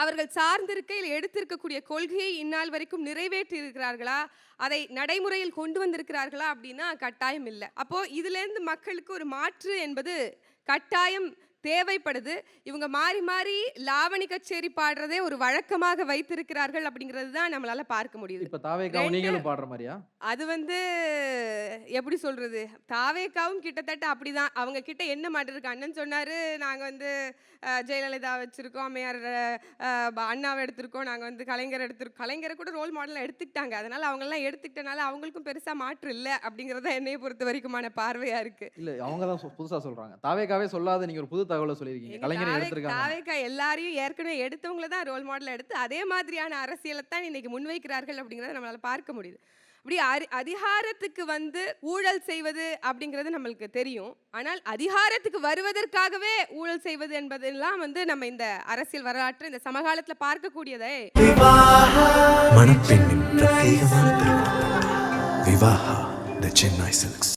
அவர்கள் சார்ந்திருக்கையில் எடுத்திருக்கக்கூடிய கொள்கையை இந்நாள் வரைக்கும் நிறைவேற்றி இருக்கிறார்களா, அதை நடைமுறையில் கொண்டு வந்திருக்கிறார்களா அப்படின்னா கட்டாயம் இல்லை. அப்போ இதிலேருந்து மக்களுக்கு ஒரு மாற்று என்பது கட்டாயம் தேவைப்படுது. இவங்க மாறி மாறி லாவணி கச்சேரி பாடுறதே ஒரு வழக்கமாக வைத்திருக்கிறார்கள் அப்படிங்கிறது தான் நம்மளால பார்க்க முடியுது. இப்ப தாவேக்காவும் நீங்களும் பாடுற மாதிரியா? அது வந்து எப்படி சொல்றது? தாவேக்காவும் கிட்டத்தட்ட அப்படிதான். அவங்க கிட்ட என்ன மாற்று இருக்கு? அண்ணன் சொன்னாரு, நாங்க வந்து ஜெயலலிதா வச்சிருக்கோம், அம்மையார் அண்ணாவை எடுத்திருக்கோம், நாங்க வந்து கலைஞர் எடுத்திருக்கோம். கலைஞரை கூட ரோல் மாடலா எடுத்துக்கிட்டாங்க. அதனால அவங்கெல்லாம் எடுத்துக்கிட்டனால அவங்களுக்கும் பெருசா மாற்று இல்ல அப்படிங்கிறது தான் என்னைய பொறுத்த வரைக்குமான பார்வையா இருக்கு. இல்ல அவங்க தான் புதுசா சொல்றாங்க. தாவேக்காவே சொல்லாத நீங்க ஒரு புது தகவல சொல்லியிருக்கீங்க. கலைஞரை எடுத்திருக்காங்க. தாவேக்கா எல்லாரையும் ஏற்கனவே எடுத்தவங்கள தான் ரோல் மாடலா எடுத்து அதே மாதிரியான அரசியலை தான் இன்னைக்கு முன்வைக்கிறார்கள் அப்படிங்கிறத நம்மளால பார்க்க முடியுது. அப்படி அதிகாரத்துக்கு வந்து ஊழல் செய்வது அப்படிங்கிறது நம்மளுக்கு தெரியும். ஆனால் அதிகாரத்துக்கு வருவதற்காகவே ஊழல் செய்வது என்பதெல்லாம் வந்து நம்ம இந்த அரசியல் வரலாற்று இந்த சமகாலத்துல பார்க்கக்கூடியதே. மணப்பெண்ணின் பிரத்யேகமான திருமணம் விவாஹா தி சென்னை சில்க்ஸ்.